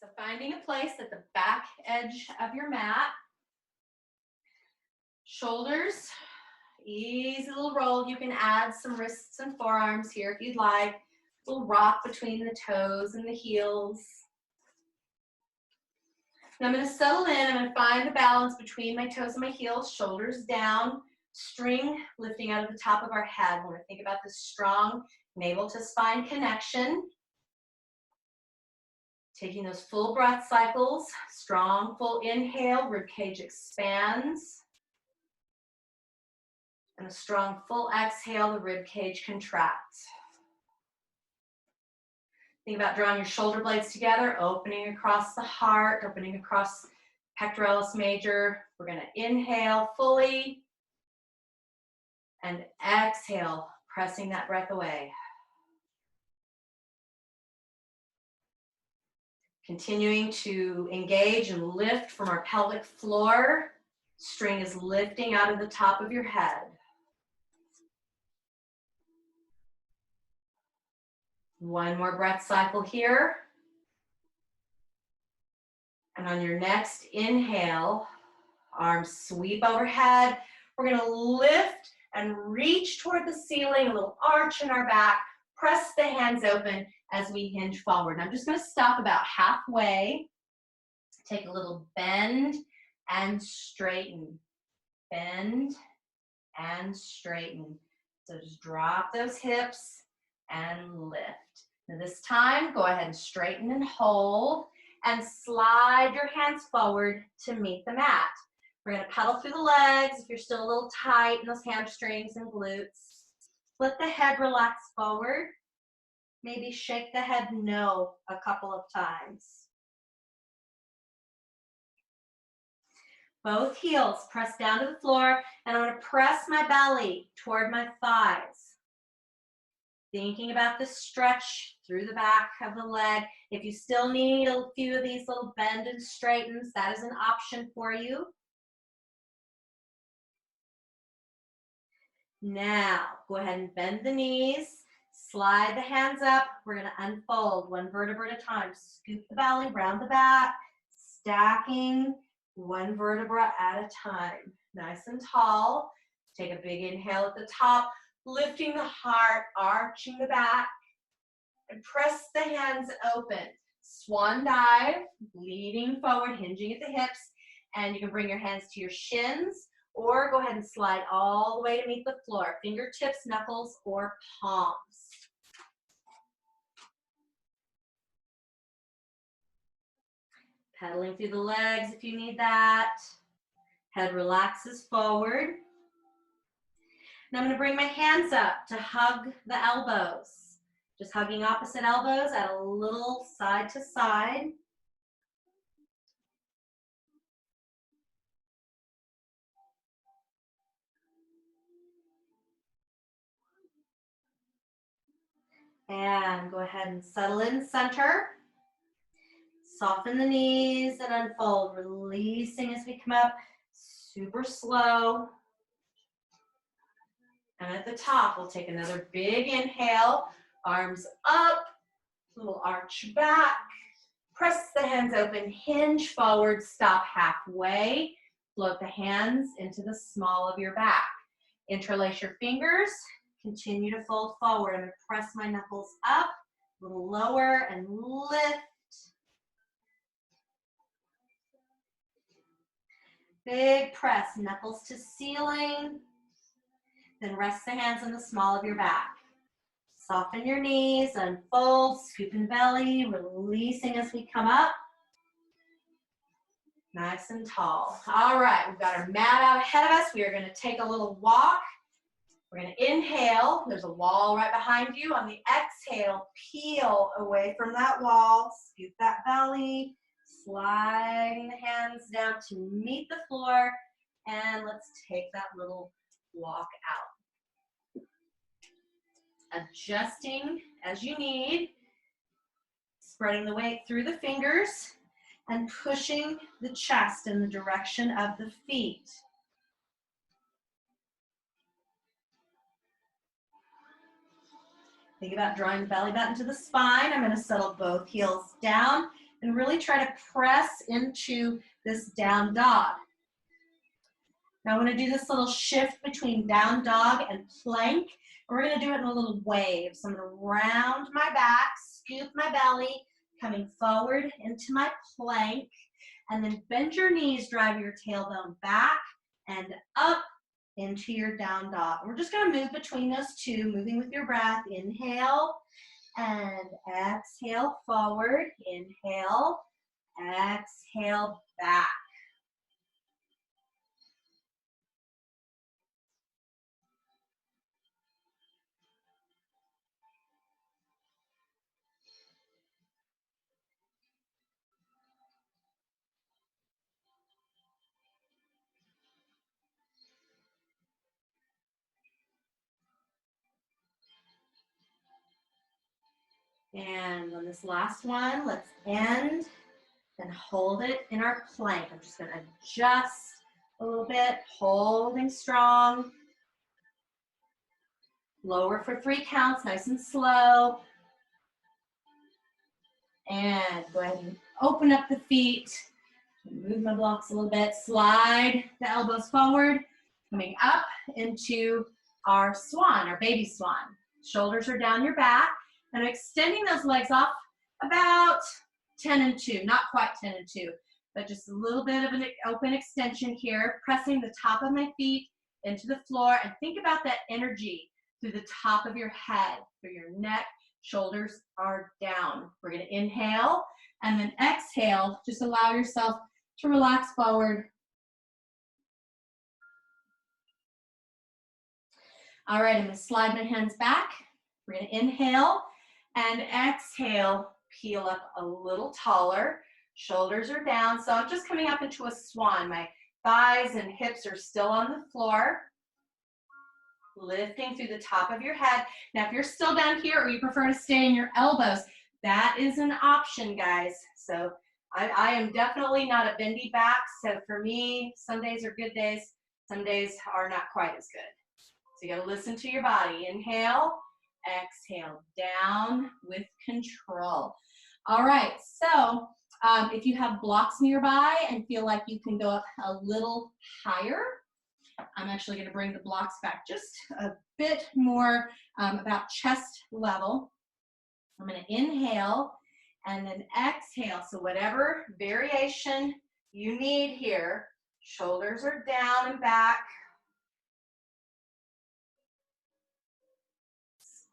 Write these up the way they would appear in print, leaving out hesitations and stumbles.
So finding a place at the back edge of your mat. Shoulders, easy little roll. You can add some wrists and forearms here if you'd like. A little rock between the toes and the heels. Now I'm going to settle in. I'm going to find the balance between my toes and my heels, shoulders down, string lifting out of the top of our head. We're going to think about this strong navel to spine connection. Taking those full breath cycles, strong full inhale, rib cage expands. And a strong full exhale, the rib cage contracts. Think about drawing your shoulder blades together, opening across the heart, opening across pectoralis major. We're going to inhale fully and exhale, pressing that breath away. Continuing to engage and lift from our pelvic floor. String is lifting out of the top of your head. One more breath cycle here. And on your next inhale, arms sweep overhead. We're going to lift and reach toward the ceiling, a little arch in our back. Press the hands open as we hinge forward. And I'm just going to stop about halfway. Take a little bend and straighten. Bend and straighten. So just drop those hips and lift. Now this time, go ahead and straighten and hold and slide your hands forward to meet the mat. We're going to pedal through the legs if you're still a little tight in those hamstrings and glutes. Let the head relax forward. Maybe shake the head no a couple of times. Both heels press down to the floor, and I'm going to press my belly toward my thighs. Thinking about the stretch through the back of the leg. If you still need a few of these little bend and straightens, that is an option for you. Now, go ahead and bend the knees, slide the hands up. We're going to unfold one vertebra at a time. Scoop the belly, round the back, stacking one vertebra at a time. Nice and tall. Take a big inhale at the top, lifting the heart, arching the back, and press the hands open. Swan dive, leading forward, hinging at the hips, and you can bring your hands to your shins, or go ahead and slide all the way to meet the floor. Fingertips, knuckles, or palms. Pedaling through the legs if you need that. Head relaxes forward. Now I'm going to bring my hands up to hug the elbows. Just hugging opposite elbows at a little side to side. And go ahead and settle in center. Soften the knees and unfold, releasing as we come up, super slow. And at the top, we'll take another big inhale, arms up, little arch back. Press the hands open, hinge forward, stop halfway. Float the hands into the small of your back. Interlace your fingers, continue to fold forward. I'm going to press my knuckles up, a little lower, and lift. Big press, knuckles to ceiling. Then rest the hands on the small of your back. Soften your knees, unfold, scoop and belly, releasing as we come up. Nice and tall. All right, we've got our mat out ahead of us. We are going to take a little walk. We're going to inhale. There's a wall right behind you. On the exhale, peel away from that wall. Scoop that belly. Sliding the hands down to meet the floor. And let's take that little walk out. Adjusting as you need. Spreading the weight through the fingers and pushing the chest in the direction of the feet. Think about drawing the belly button to the spine. I'm going to settle both heels down and really try to press into this down dog. Now I'm going to do this little shift between down dog and plank. We're going to do it in a little wave. So I'm going to round my back, scoop my belly, coming forward into my plank, and then bend your knees, drive your tailbone back and up into your down dog. We're just going to move between those two, moving with your breath. Inhale and exhale forward. Inhale, exhale back. And on this last one, let's end and hold it in our plank. I'm just going to adjust a little bit, holding strong. Lower for 3 counts, nice and slow. And go ahead and open up the feet. Move my blocks a little bit. Slide the elbows forward, coming up into our swan, our baby swan. Shoulders are down your back. And I'm extending those legs off about 10 and 2, not quite 10 and 2, but just a little bit of an open extension here, pressing the top of my feet into the floor. And think about that energy through the top of your head, through your neck. Shoulders are down. We're going to inhale and then exhale. Just allow yourself to relax forward. All right, I'm going to slide my hands back. We're going to inhale and exhale, peel up a little taller. Shoulders are down. So I'm just coming up into a swan. My thighs and hips are still on the floor. Lifting through the top of your head. Now, if you're still down here or you prefer to stay in your elbows, that is an option, guys. So I am definitely not a bendy back. So for me, some days are good days. Some days are not quite as good. So you got to listen to your body. Inhale, exhale, down with control. All right, so if you have blocks nearby and feel like you can go up a little higher, I'm actually going to bring the blocks back just a bit more about chest level. I'm going to inhale and then exhale. So whatever variation you need here, shoulders are down and back.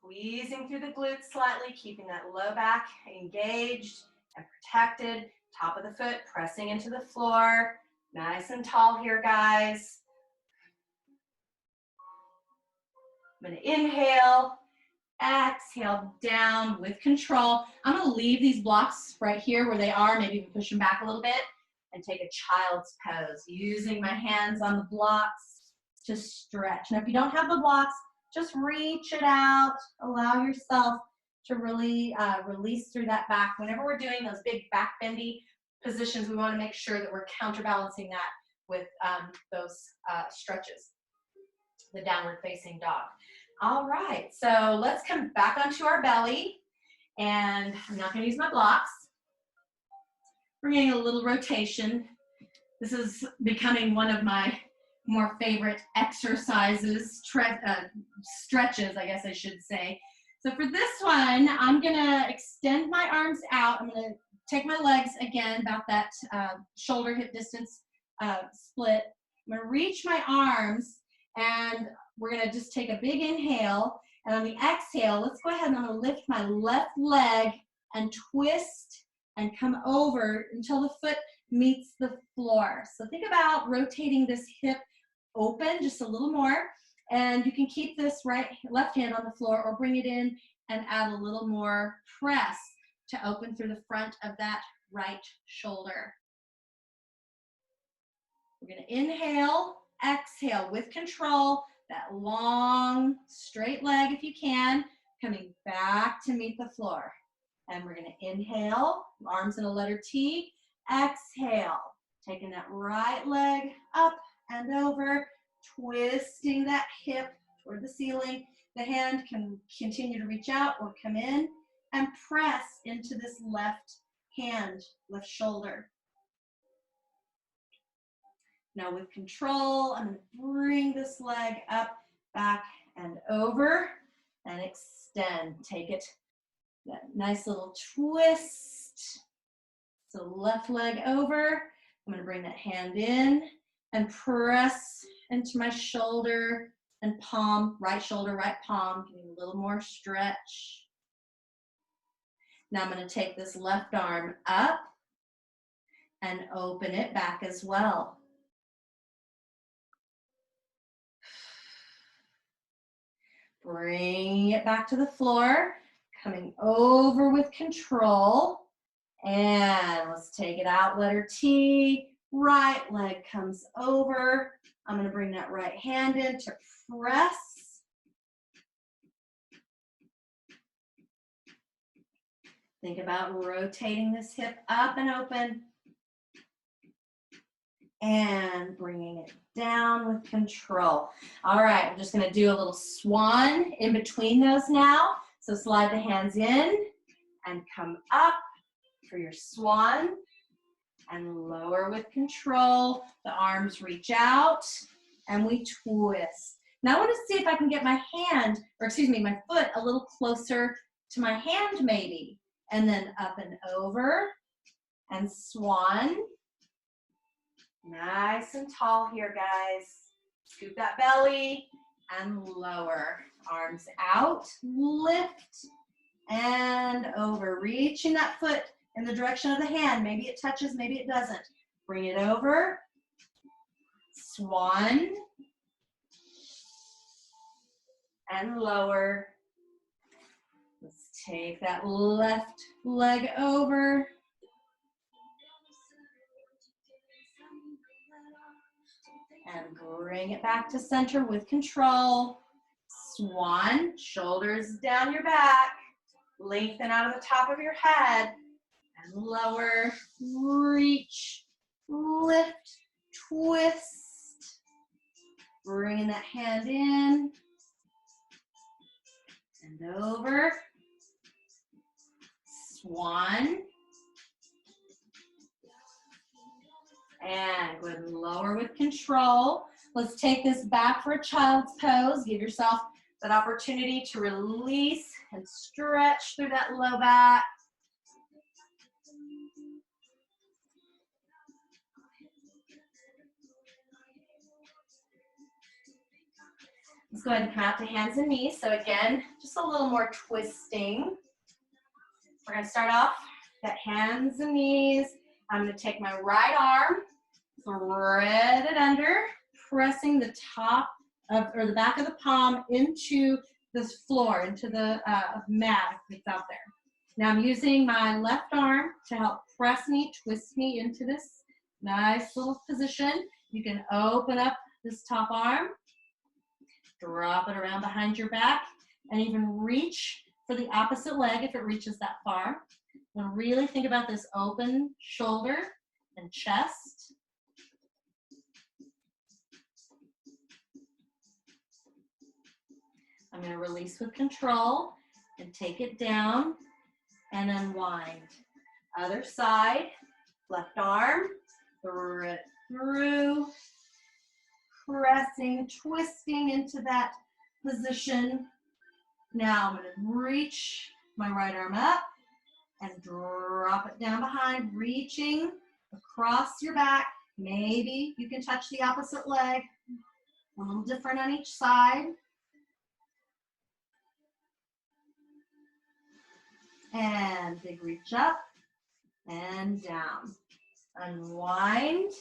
Squeezing through the glutes slightly, keeping that low back engaged and protected. Top of the foot pressing into the floor. Nice and tall here, guys. I'm going to inhale, exhale, down with control. I'm going to leave these blocks right here where they are, maybe even push them back a little bit, and take a child's pose, using my hands on the blocks to stretch. Now, if you don't have the blocks, just reach it out. Allow yourself to really release through that back. Whenever we're doing those big back bendy positions, we want to make sure that we're counterbalancing that with those stretches, the downward facing dog. All right, so let's come back onto our belly, and I'm not going to use my blocks. We're getting a little rotation. This is becoming one of my more favorite exercises, stretches, I guess I should say. So for this one, I'm gonna extend my arms out. I'm gonna take my legs again, about that shoulder hip distance split. I'm gonna reach my arms, and we're gonna just take a big inhale. And on the exhale, let's go ahead and I'm gonna lift my left leg and twist and come over until the foot meets the floor. So think about rotating this hip open just a little more, and you can keep this left hand on the floor or bring it in and add a little more press to open through the front of that right shoulder. We're going to inhale, exhale with control, that long straight leg if you can, coming back to meet the floor. And we're going to inhale, arms in a letter T, exhale, taking that right leg up and over, twisting that hip toward the ceiling. The hand can continue to reach out or come in and press into this left hand, left shoulder. Now with control, I'm going to bring this leg up, back, and over, and extend. Take it, that nice little twist. So left leg over. I'm going to bring that hand in and press into my shoulder and palm, right shoulder, right palm. Give me a little more stretch. Now I'm going to take this left arm up and open it back as well. Bringing it back to the floor, coming over with control. And let's take it out, letter T. Right leg comes over. I'm going to bring that right hand in to press. Think about rotating this hip up and open. And bringing it down with control. All right, I'm just going to do a little swan in between those now. So slide the hands in and come up for your swan and lower with control. The arms reach out and we twist. Now I want to see if I can get my hand, or excuse me, my foot a little closer to my hand maybe. And then up and over and swan. Nice and tall here, guys. Scoop that belly and lower. Arms out, lift and over. Reaching that foot in the direction of the hand. Maybe it touches, maybe it doesn't. Bring it over. Swan. And lower. Let's take that left leg over. And bring it back to center with control. Swan, shoulders down your back. Lengthen out of the top of your head. And lower, reach, lift, twist. Bring that hand in. And over. Swan. And go ahead and lower with control. Let's take this back for a child's pose. Give yourself that opportunity to release and stretch through that low back. Let's go ahead and come out to hands and knees. So again, just a little more twisting. We're going to start off that hands and knees. I'm going to take my right arm, thread it under, pressing the top of, or the back of the palm into the floor, into the mat that's out there. Now I'm using my left arm to help press me, twist me into this nice little position. You can open up this top arm, drop it around behind your back, and even reach for the opposite leg if it reaches that far. And really think about this open shoulder and chest. I'm going to release with control and take it down and unwind. Other side, left arm, through, pressing, twisting into that position. Now I'm going to reach my right arm up and drop it down behind, reaching across your back. Maybe you can touch the opposite leg, a little different on each side. And big reach up and down. Unwind.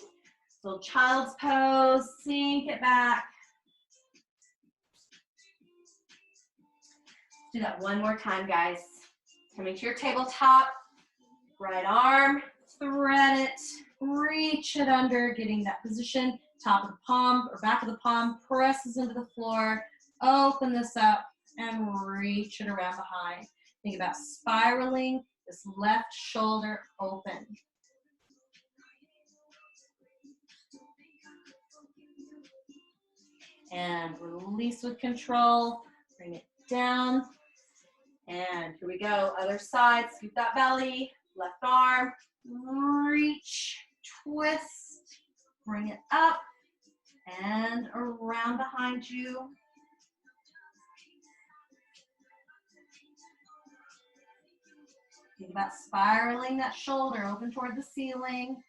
Little child's pose, sink it back. Do that one more time, guys. Coming to your tabletop, right arm, thread it, reach it under, getting that position, top of the palm or back of the palm, presses into the floor, open this up and reach it around behind. Think about spiraling this left shoulder open. And release with control, bring it down. And here we go, other side, scoop that belly, Left arm, reach, twist, bring it up and around behind you. Think about spiraling that shoulder open toward the ceiling.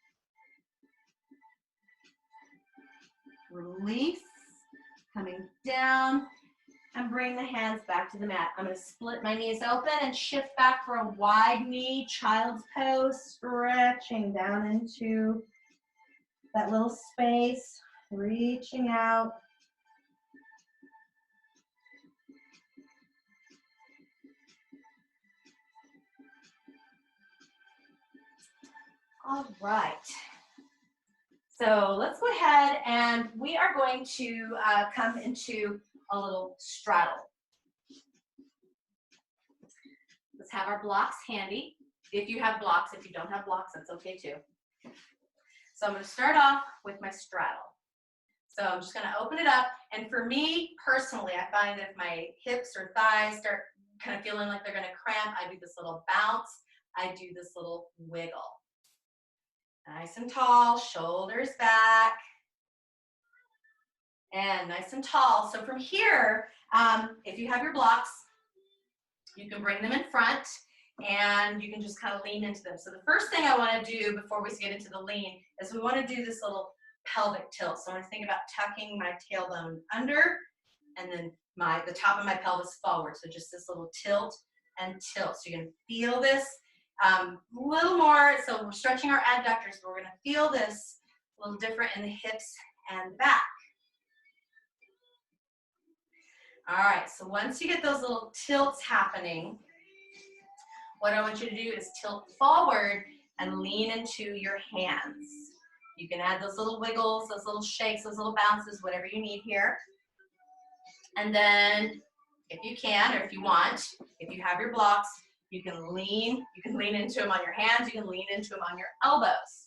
Release, coming down, and bring the hands back to the mat. I'm going to split my knees open and shift back for a wide knee, child's pose, stretching down into that little space, reaching out. All right. So let's go ahead and we are going to come into a little straddle. Let's have our blocks handy. If you have blocks, if you don't have blocks, that's okay too. So I'm going to start off with my straddle. So I'm just going to open it up. And for me personally, I find that if my hips or thighs start kind of feeling like they're going to cramp, I do this little bounce. I do this little wiggle. Nice and tall, shoulders back. And nice and tall. So from here, if you have your blocks, you can bring them in front and you can just kind of lean into them. So the first thing I want to do before we get into the lean is we want to do this little pelvic tilt. So I want to think about tucking my tailbone under and then the top of my pelvis forward. So just this little tilt and tilt. So you can feel this a little more. So we're stretching our adductors, but we're going to feel this a little different in the hips and back. All right, so once you get those little tilts happening, what I want you to do is tilt forward and lean into your hands. You can add those little wiggles, those little shakes, those little bounces, whatever you need here. And then if you can, or if you want, if you have your blocks, you can lean into them on your hands, you can lean into them on your elbows.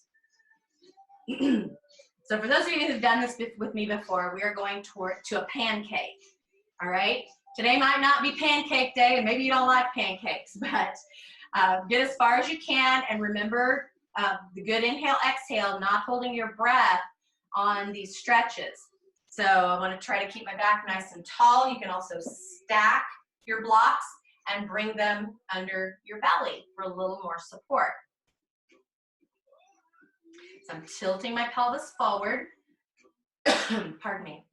So for those of you who've done this with me before, we are going to a pancake. All right, today might not be pancake day, and maybe you don't like pancakes, but get as far as you can, and remember the good inhale, exhale, not holding your breath on these stretches. So I want to try to keep my back nice and tall. You can also stack your blocks and bring them under your belly for a little more support. So I'm tilting my pelvis forward. Pardon me.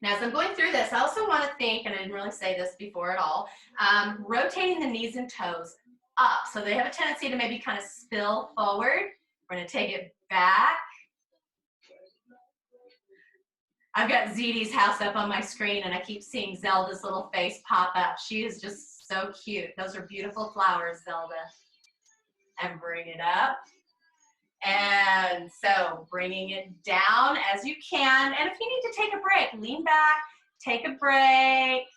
Now, as I'm going through this, I also want to think, and I didn't really say this before at all, rotating the knees and toes up. So they have a tendency to maybe kind of spill forward. We're going to take it back. I've got ZD's house up on my screen, and I keep seeing Zelda's little face pop up. She is just so cute. Those are beautiful flowers, Zelda. And bring it up. And so bringing it down as you can. And if you need to take a break, lean back, take a break.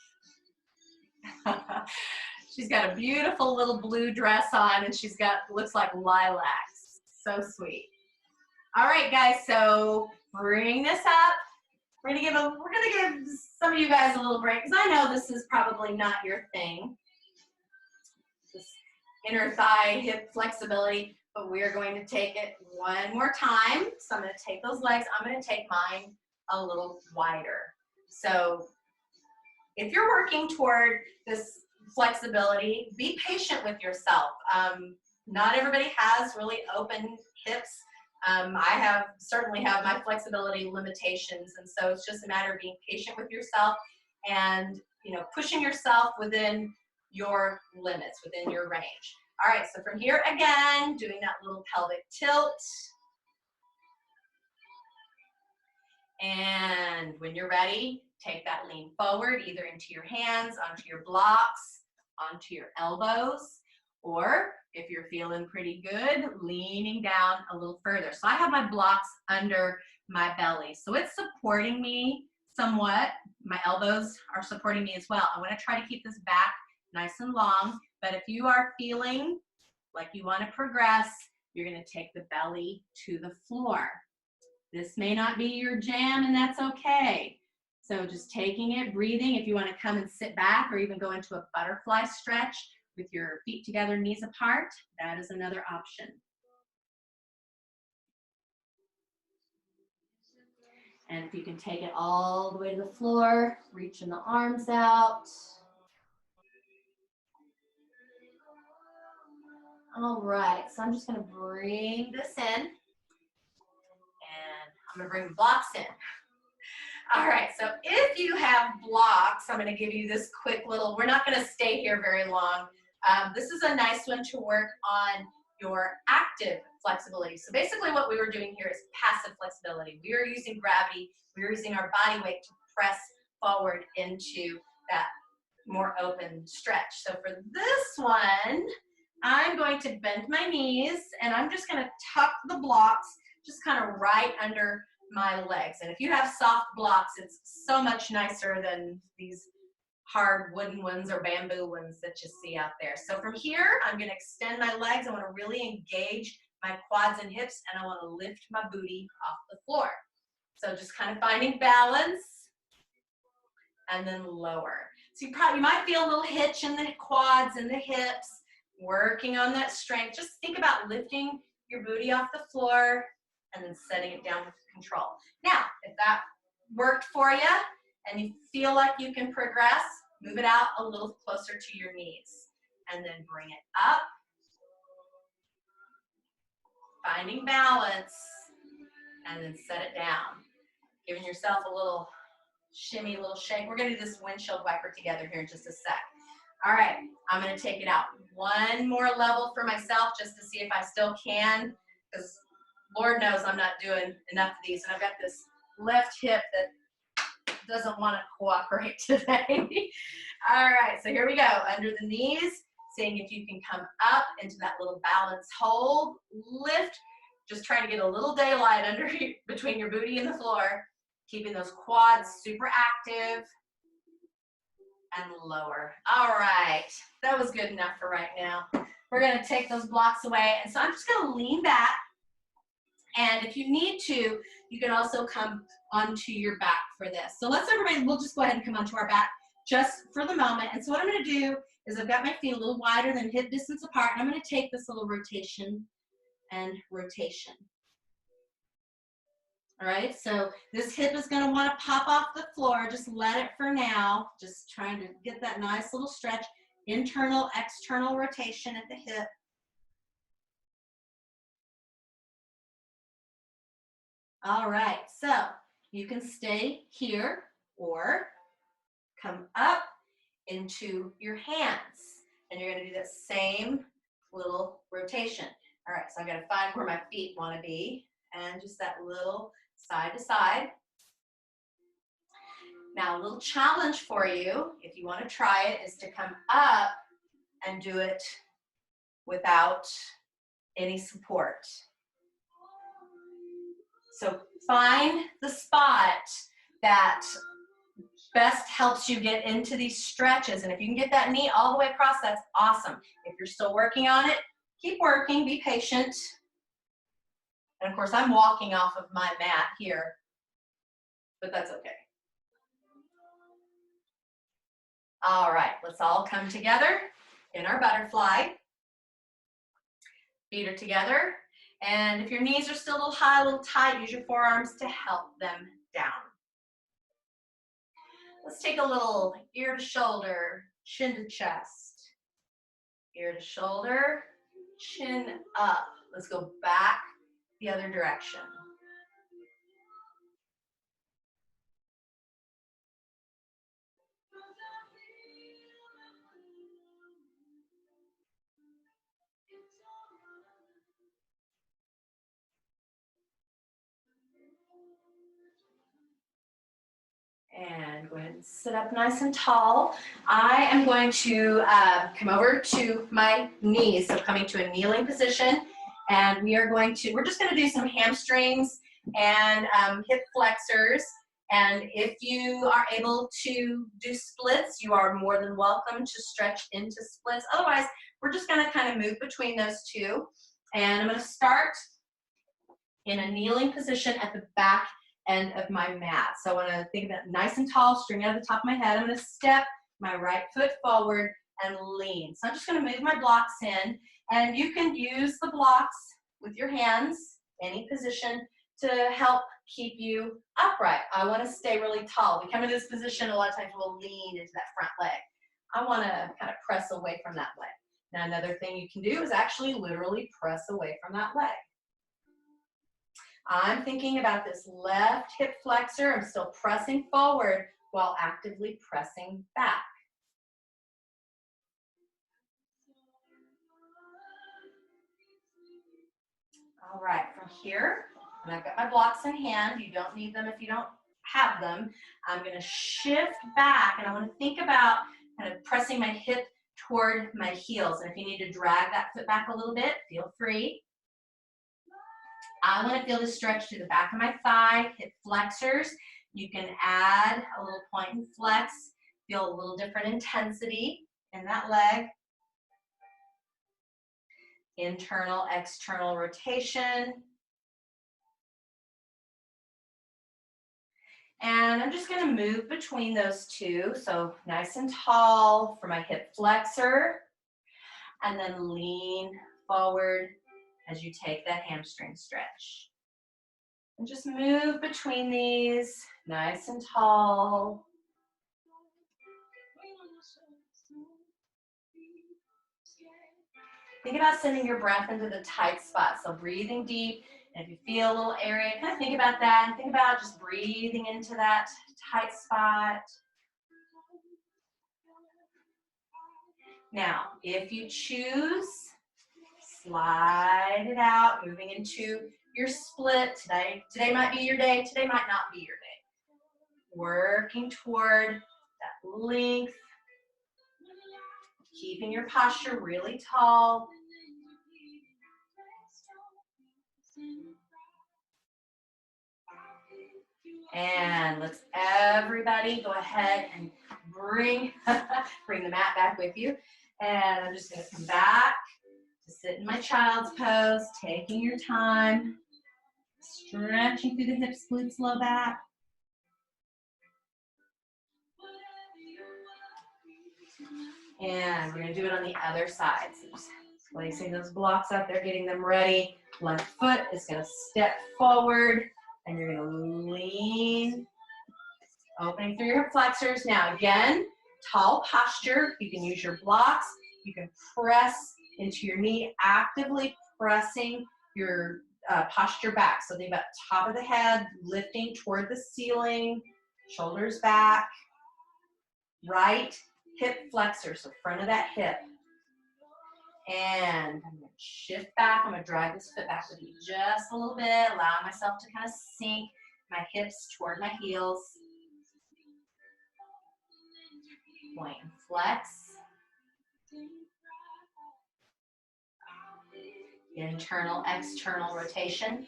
She's got a beautiful little blue dress on, and she's got, looks like lilacs. So sweet. All right, guys, so bring this up. We're gonna give some of you guys a little break, because I know this is probably not your thing. This inner thigh, hip flexibility. But we are going to take it one more time. So I'm going to take those legs. I'm going to take mine a little wider. So if you're working toward this flexibility, be patient with yourself. Not everybody has really open hips. I certainly have my flexibility limitations. And so it's just a matter of being patient with yourself and, pushing yourself within your limits, within your range. All right, so from here again, doing that little pelvic tilt. And when you're ready, take that lean forward, either into your hands, onto your blocks, onto your elbows, or if you're feeling pretty good, leaning down a little further. So I have my blocks under my belly, so it's supporting me somewhat. My elbows are supporting me as well. I want to try to keep this back nice and long. But if you are feeling like you want to progress, you're going to take the belly to the floor. This may not be your jam, and that's okay. So just taking it, breathing. If you want to come and sit back or even go into a butterfly stretch, with your feet together, knees apart, that is another option. And if you can take it all the way to the floor, reaching the arms out. All right, so I'm just gonna bring this in, and I'm gonna bring the blocks in. All right, so if you have blocks, I'm gonna give you this quick little, we're not gonna stay here very long. This is a nice one to work on your active flexibility. So basically what we were doing here is passive flexibility. We are using gravity, we are using our body weight to press forward into that more open stretch. So for this one, I'm going to bend my knees and I'm just gonna tuck the blocks just kind of right under my legs. And if you have soft blocks, it's so much nicer than these hard wooden ones or bamboo ones that you see out there. So from here, I'm gonna extend my legs. I wanna really engage my quads and hips, and I wanna lift my booty off the floor. So just kind of finding balance and then lower. So you might feel a little hitch in the quads and the hips, working on that strength. Just think about lifting your booty off the floor and then setting it down with control. Now, if that worked for you and you feel like you can progress, move it out a little closer to your knees and then bring it up. Finding balance and then set it down. Giving yourself a little shimmy, little shake. We're gonna do this windshield wiper together here in just a sec. All right, I'm gonna take it out one more level for myself just to see if I still can, because Lord knows I'm not doing enough of these, and I've got this left hip that doesn't want to cooperate today. All right, so here we go. Under the knees, seeing if you can come up into that little balance hold, lift, just trying to get a little daylight under between your booty and the floor, keeping those quads super active, and lower. All right, that was good enough for right now. We're gonna take those blocks away, and so I'm just gonna lean back, and if you need to, you can also come onto your back for this. So let's everybody, we'll just go ahead and come onto our back just for the moment. And so what I'm gonna do is I've got my feet a little wider than hip distance apart, and I'm gonna take this little rotation and rotation. All right, so this hip is gonna wanna pop off the floor. Just let it for now. Just trying to get that nice little stretch. Internal, external rotation at the hip. All right, so you can stay here or come up into your hands. And you're gonna do that same little rotation. All right, so I gotta find where my feet wanna be and just that little side to side. Now, a little challenge for you, if you wanna try it, is to come up and do it without any support. So find the spot that best helps you get into these stretches. And if you can get that knee all the way across, that's awesome. If you're still working on it, keep working, be patient. And of course, I'm walking off of my mat here, but that's okay. All right, let's all come together in our butterfly. Feet are together. And if your knees are still a little high, a little tight, use your forearms to help them down. Let's take a little ear to shoulder, chin to chest. Ear to shoulder, chin up. Let's go back the other direction. And go ahead and sit up nice and tall. I am going to come over to my knees, so coming to a kneeling position. And we're just gonna do some hamstrings and hip flexors. And if you are able to do splits, you are more than welcome to stretch into splits. Otherwise, we're just gonna kind of move between those two. And I'm gonna start in a kneeling position at the back end of my mat. So I want to think about nice and tall, string out of the top of my head. I'm going to step my right foot forward, and lean. So I'm just going to move my blocks in, and you can use the blocks with your hands, any position, to help keep you upright. I want to stay really tall. We come into this position, a lot of times we'll lean into that front leg. I want to kind of press away from that leg. Now another thing you can do is actually literally press away from that leg. I'm thinking about this left hip flexor. I'm still pressing forward while actively pressing back. All right, from here, and I've got my blocks in hand. You don't need them if you don't have them. I'm going to shift back, and I want to think about kind of pressing my hip toward my heels. And if you need to drag that foot back a little bit, feel free. I want to feel the stretch to the back of my thigh, hip flexors. You can add a little point and flex, feel a little different intensity in that leg. Internal, external rotation. And I'm just going to move between those two. So nice and tall for my hip flexor. And then lean forward as you take that hamstring stretch. And just move between these, nice and tall. Think about sending your breath into the tight spot. So breathing deep, and if you feel a little area, kind of think about that, and think about just breathing into that tight spot. Now, if you choose, slide it out, moving into your split. Today might be your day, today might not be your day. Working toward that length, keeping your posture really tall. And let's everybody go ahead and bring the mat back with you. And I'm just going to come back to sit in my child's pose, taking your time, stretching through the hips, glutes, low back. And we're going to do it on the other side. So just placing those blocks up there, getting them ready. Left foot is going to step forward, and you're going to lean, opening through your hip flexors. Now again, tall posture. You can use your blocks. You can press into your knee, actively pressing your posture back. So think about top of the head, lifting toward the ceiling, shoulders back, right hip flexor, so front of that hip. And I'm going to shift back. I'm going to drag this foot back with you just a little bit, allow myself to kind of sink my hips toward my heels. Point and flex. Internal, external rotation.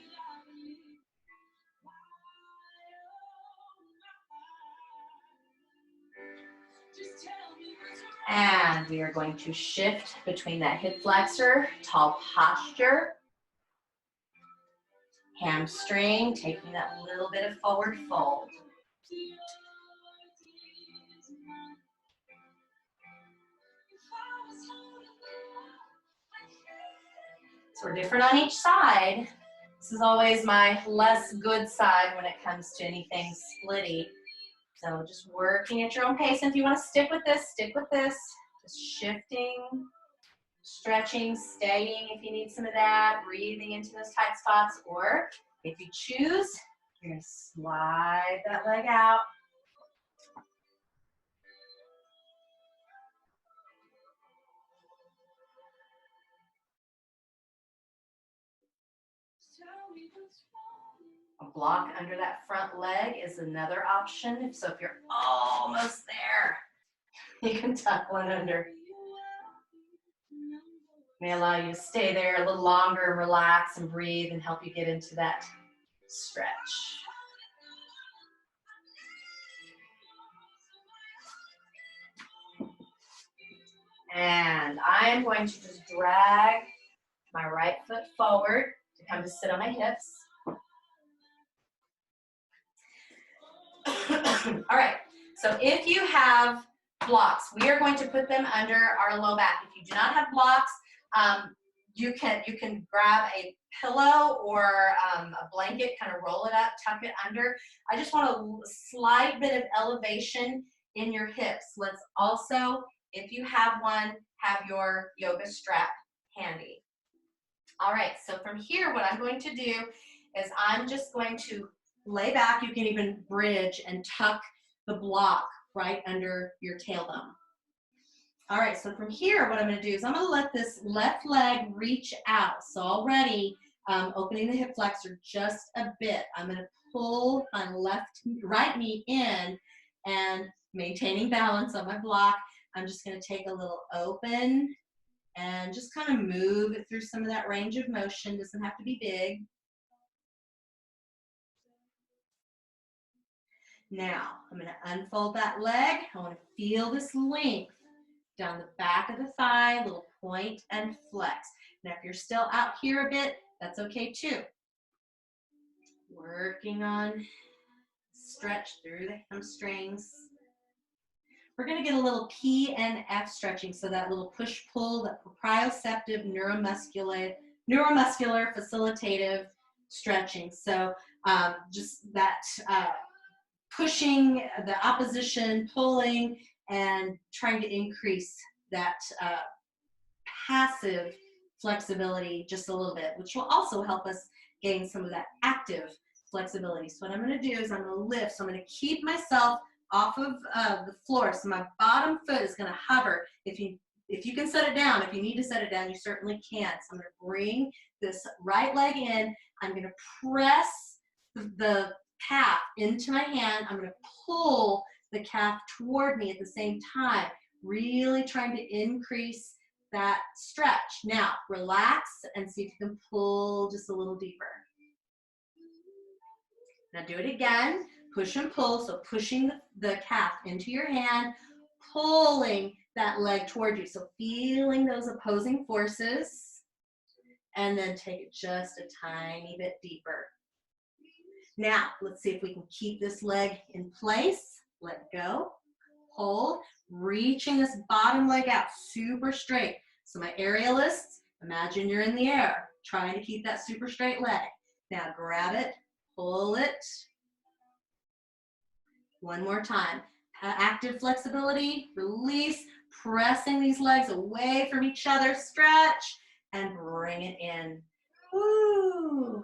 And we are going to shift between that hip flexor, tall posture, hamstring, taking that little bit of forward fold. So we're different on each side. This is always my less good side when it comes to anything splitty. So just working at your own pace. And if you want to stick with this, stick with this. Just shifting, stretching, staying if you need some of that, breathing into those tight spots. Or if you choose, you're going to slide that leg out. A block under that front leg is another option. So if you're almost there, you can tuck one under. May allow you to stay there a little longer and relax and breathe and help you get into that stretch. And I am going to just drag my right foot forward to come to sit on my hips. All right, so if you have blocks. We are going to put them under our low back. If you do not have blocks, you can grab a pillow or a blanket, kind of roll it up, tuck it under. I just want a slight bit of elevation in your hips. Let's also, if you have one, have your yoga strap handy. All right, so from here, what I'm going to do is I'm just going to lay back. You can even bridge and tuck the block right under your tailbone. All right, so from here, what I'm going to do is I'm going to let this left leg reach out. So already opening the hip flexor just a bit. I'm going to pull my right knee in and maintaining balance on my block. I'm just going to take a little open and just kind of move it through some of that range of motion. Doesn't have to be big. Now, I'm going to unfold that leg. I want to feel this length down the back of the thigh, little point and flex. Now, if you're still out here a bit, that's okay too. Working on stretch through the hamstrings. We're going to get a little P and F stretching, so that little push-pull, that proprioceptive neuromuscular facilitative stretching. So just that pushing the opposition, pulling, and trying to increase that passive flexibility just a little bit, which will also help us gain some of that active flexibility. So what I'm going to do is I'm going to lift. So I'm going to keep myself off of the floor. So my bottom foot is going to hover. If you can set it down, if you need to set it down, you certainly can. So I'm going to bring this right leg in. I'm going to press the calf into my hand. I'm going to pull the calf toward me at the same time, really trying to increase that stretch. Now, relax and see if you can pull just a little deeper. Now do it again. Push and pull, so pushing the calf into your hand, pulling that leg toward you. So feeling those opposing forces, and then take it just a tiny bit deeper. Now, let's see if we can keep this leg in place. Let go, hold, reaching this bottom leg out super straight. So my aerialists, imagine you're in the air, trying to keep that super straight leg. Now grab it, pull it. One more time. Active flexibility, release, pressing these legs away from each other, stretch, and bring it in. Woo!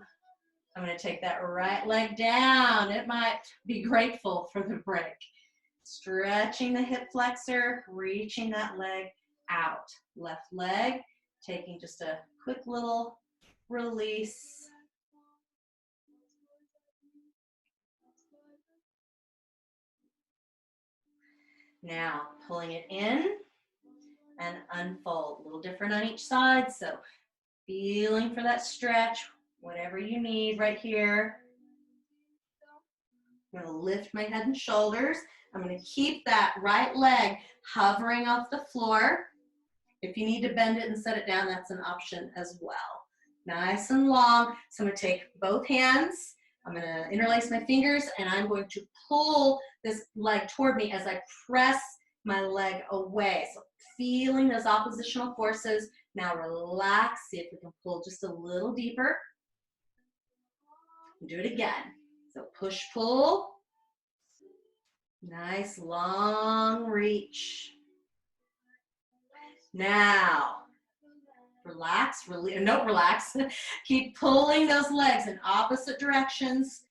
I'm going to take that right leg down. It might be grateful for the break. Stretching the hip flexor, reaching that leg out. Left leg, taking just a quick little release. Now, pulling it in and unfold. A little different on each side, so feeling for that stretch, whatever you need right here. I'm going to lift my head and shoulders. I'm going to keep that right leg hovering off the floor. If you need to bend it and set it down, that's an option as well. Nice and long. So I'm going to take both hands. I'm going to interlace my fingers, and I'm going to pull this leg toward me as I press my leg away. So feeling those oppositional forces. Now relax. See if we can pull just a little deeper. Do it again. So push, pull. Nice long reach. Now, relax, relax. Keep pulling those legs in opposite directions.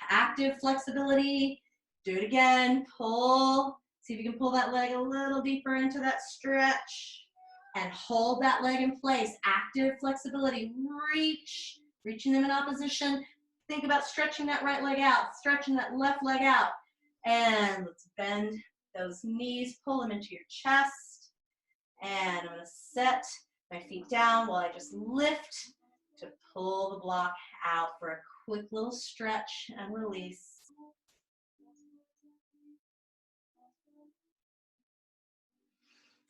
Active flexibility. Do it again. Pull. See if you can pull that leg a little deeper into that stretch. And hold that leg in place. Active flexibility. Reach. Reaching them in opposition. Think about stretching that right leg out. Stretching that left leg out. And let's bend those knees. Pull them into your chest. And I'm going to set my feet down while I just lift to pull the block out for a quick little stretch and release.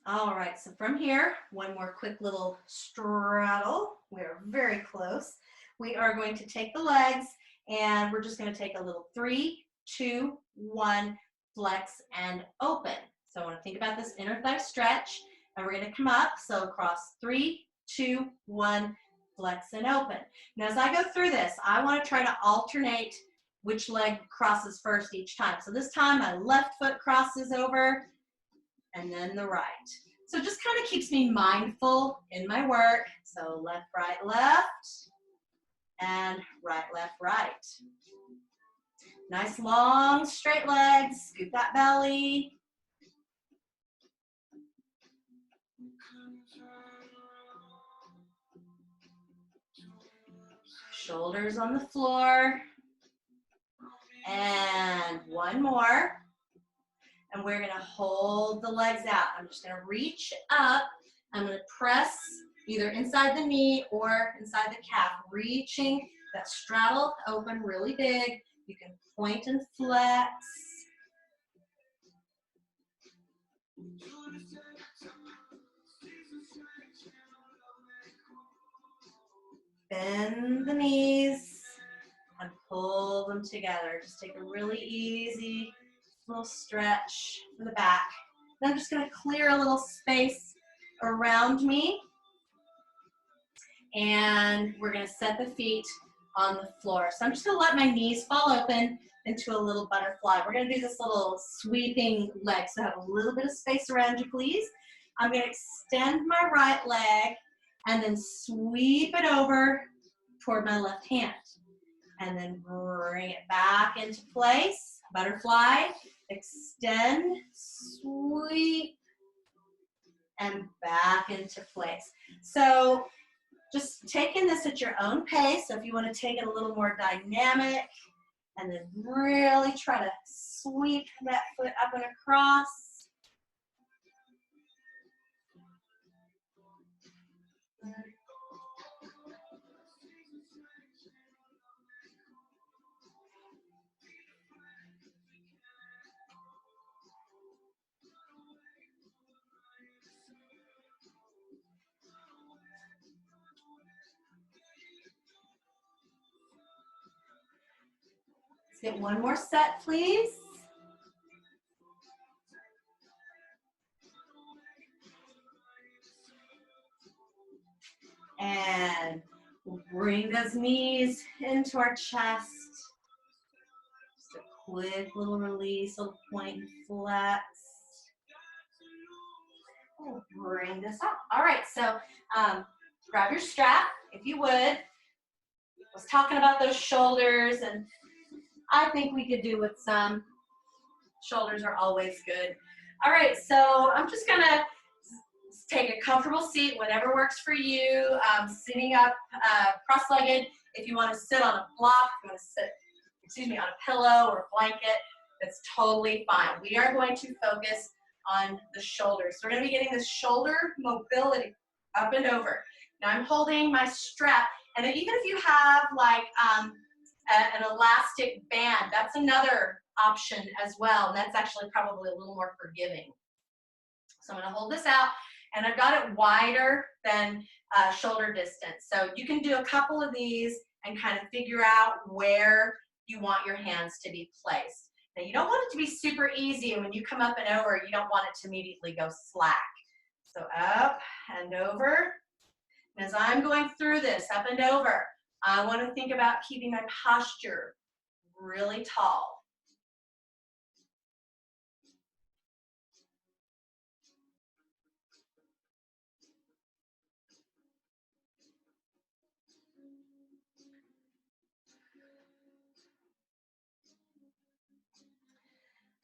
All right, so from here, one more quick little straddle. We're very close. We are going to take the legs, and we're just going to take a little 3, 2, 1, flex and open. So I want to think about this inner thigh stretch, and we're going to come up. So across 3, 2, 1, flex and open. Now as I go through this, I want to try to alternate which leg crosses first each time. So this time my left foot crosses over, and then the right. So it just kind of keeps me mindful in my work. So left, left, and right, left, right. Nice long straight legs, scoop that belly. Shoulders on the floor. And one more. And we're gonna hold the legs out. I'm just gonna reach up. I'm gonna press either inside the knee or inside the calf, reaching that straddle open really big. You can point and flex. Bend the knees and pull them together. Just take a really easy little stretch for the back. Then I'm just going to clear a little space around me. And we're going to set the feet on the floor. So I'm just going to let my knees fall open into a little butterfly. We're going to do this little sweeping leg. So have a little bit of space around you, please. I'm going to extend my right leg and then sweep it over toward my left hand. And then bring it back into place. Butterfly, extend, sweep, and back into place. So just taking this at your own pace. So if you want to take it a little more dynamic, and then really try to sweep that foot up and across. Let's get one more set, please. And we'll bring those knees into our chest. Just a quick little release, little point and flex. We'll bring this up. All right, so grab your strap, if you would. I was talking about those shoulders, and I think we could do with some. Shoulders are always good. All right, so I'm just gonna take a comfortable seat, whatever works for you. Sitting up cross-legged. If you want to sit on a block, if you want to sit, on a pillow or a blanket, that's totally fine. We are going to focus on the shoulders. So we're going to be getting this shoulder mobility up and over. Now I'm holding my strap, and even if you have like an elastic band, that's another option as well, and that's actually probably a little more forgiving. So I'm going to hold this out, and I've got it wider than shoulder distance. So you can do a couple of these and kind of figure out where you want your hands to be placed. Now you don't want it to be super easy, and when you come up and over, you don't want it to immediately go slack. So up and over. And as I'm going through this, up and over, I want to think about keeping my posture really tall.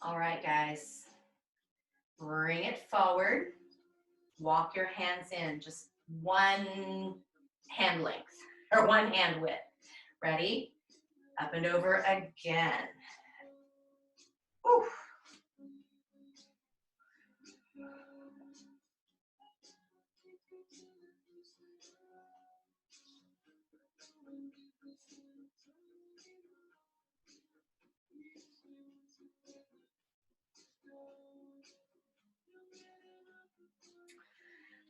All right, guys, bring it forward. Walk your hands in, just one hand length, or one hand width. Ready? Up and over again. Whew.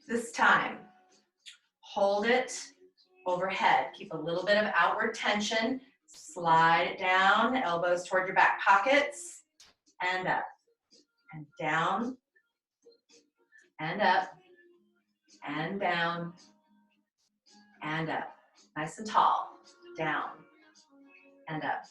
This time, hold it overhead. Keep a little bit of outward tension. Slide it down, elbows toward your back pockets, and up, and down, and up, and down, and up. Nice and tall, down, and up.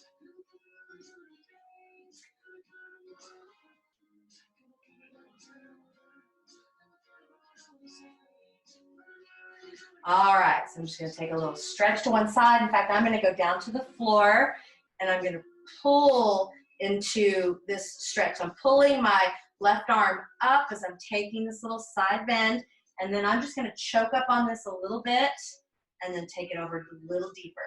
All right, so I'm just gonna take a little stretch to one side. In fact, I'm gonna go down to the floor and I'm gonna pull into this stretch. I'm pulling my left arm up as I'm taking this little side bend, and then I'm just gonna choke up on this a little bit and then take it over a little deeper.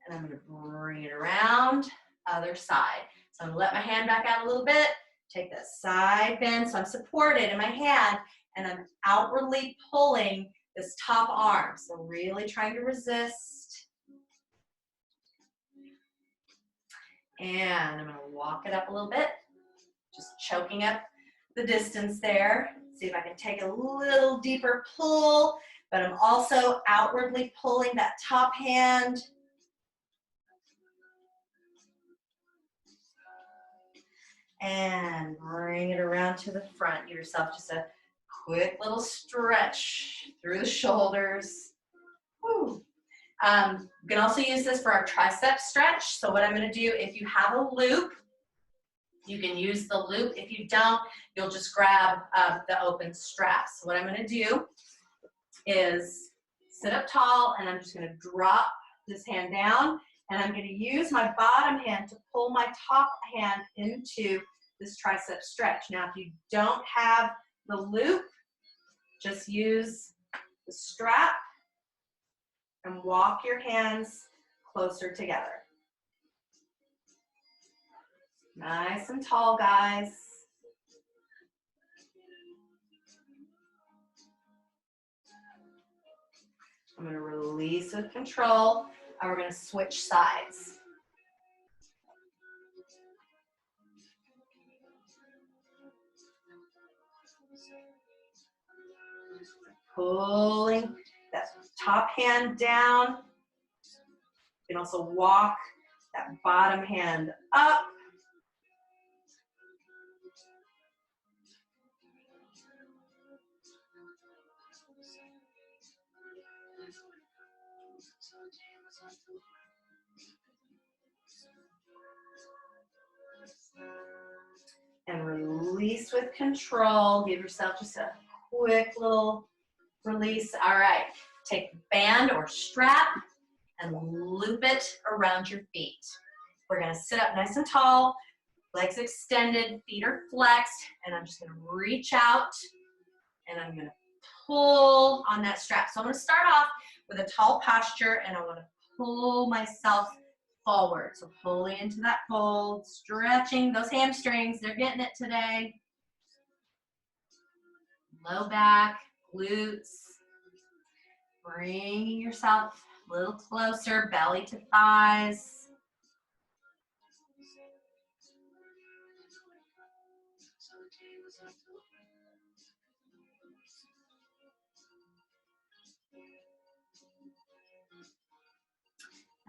And I'm gonna bring it around, other side. So I'm gonna let my hand back out a little bit, take that side bend, so I'm supported in my hand, and I'm outwardly pulling this top arm. So really trying to resist. And I'm gonna walk it up a little bit, just choking up the distance there. See if I can take a little deeper pull, but I'm also outwardly pulling that top hand. And bring it around to the front. Give yourself just a quick little stretch through the shoulders. Woo. You can also use this for our tricep stretch. So what I'm going to do, if you have a loop, you can use the loop. If you don't, you'll just grab the open straps. So what I'm going to do is sit up tall, and I'm just going to drop this hand down, and I'm going to use my bottom hand to pull my top hand into this tricep stretch. Now, if you don't have the loop, just use the strap and walk your hands closer together. Nice and tall, guys. I'm going to release with control, and we're going to switch sides. Pulling that top hand down. You can also walk that bottom hand up. And release with control. Give yourself just a quick little release. All right, take the band or strap and loop it around your feet. We're gonna sit up nice and tall, legs extended, feet are flexed, and I'm just gonna reach out and I'm gonna pull on that strap. So I'm gonna start off with a tall posture, and I wanna pull myself forward. So pulling into that fold, stretching those hamstrings, they're getting it today. Low back, glutes. Bringing yourself a little closer, belly to thighs.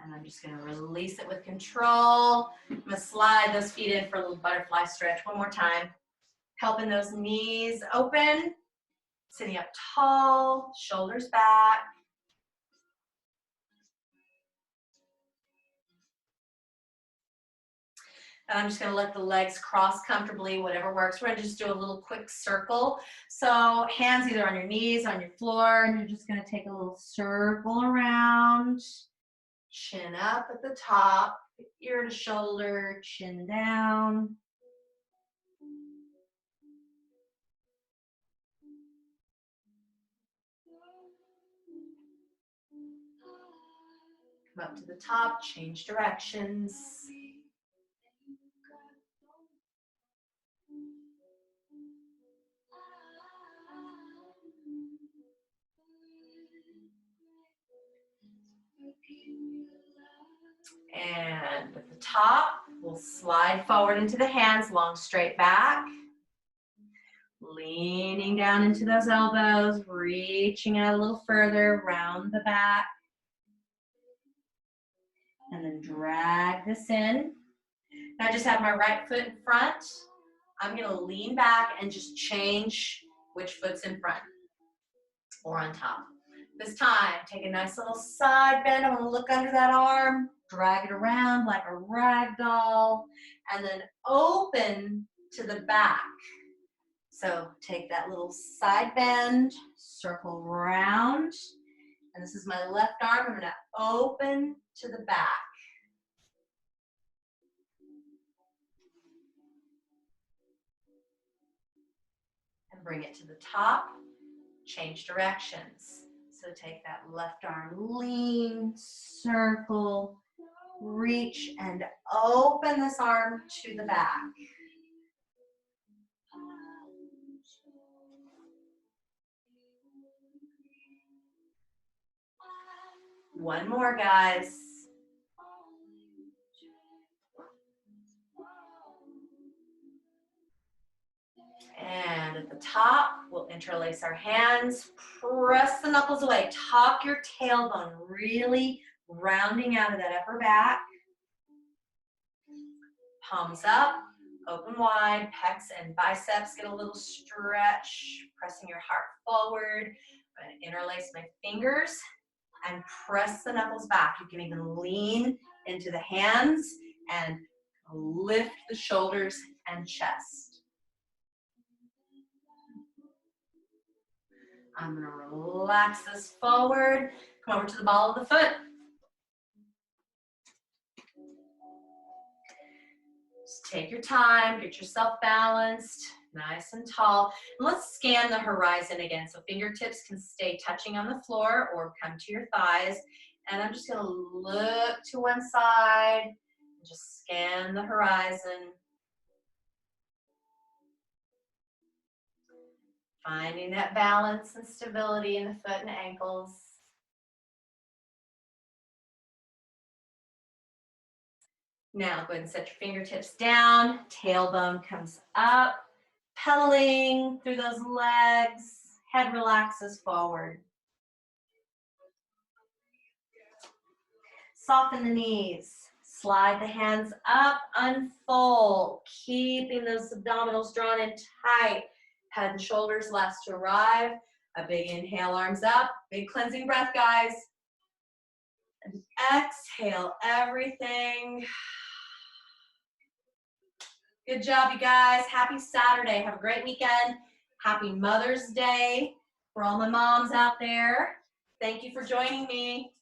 And I'm just going to release it with control. I'm going to slide those feet in for a little butterfly stretch one more time. Helping those knees open. Sitting up tall, shoulders back. And I'm just going to let the legs cross comfortably, whatever works. We're going to just do a little quick circle. So hands either on your knees, on your floor, and you're just going to take a little circle around. Chin up at the top, ear to shoulder, chin down. Come up to the top, change directions. And at the top, we'll slide forward into the hands, long straight back. Leaning down into those elbows, reaching out a little further, round the back. And then drag this in. Now I just have my right foot in front. I'm gonna lean back and just change which foot's in front or on top. This time, take a nice little side bend. I wanna look under that arm, drag it around like a rag doll, and then open to the back. So take that little side bend, circle round, and this is my left arm. I'm gonna open to the back. And bring it to the top, change directions. So take that left arm, lean, circle, reach, and open this arm to the back. One more, guys. And at the top, we'll interlace our hands, press the knuckles away, tuck your tailbone, really rounding out of that upper back. Palms up, open wide, pecs and biceps get a little stretch, pressing your heart forward. I'm going to interlace my fingers and press the knuckles back. You can even lean into the hands and lift the shoulders and chest. I'm going to relax this forward, come over to the ball of the foot. Just take your time, get yourself balanced, nice and tall. And let's scan the horizon again. So fingertips can stay touching on the floor or come to your thighs. And I'm just going to look to one side and just scan the horizon. Finding that balance and stability in the foot and ankles. Now go ahead and set your fingertips down, tailbone comes up, pedaling through those legs, head relaxes forward. Soften the knees, slide the hands up, unfold, keeping those abdominals drawn in tight. Head and shoulders last to arrive. A big inhale, arms up. Big cleansing breath, guys. And exhale everything. Good job, you guys. Happy Saturday. Have a great weekend. Happy Mother's Day for all my moms out there. Thank you for joining me.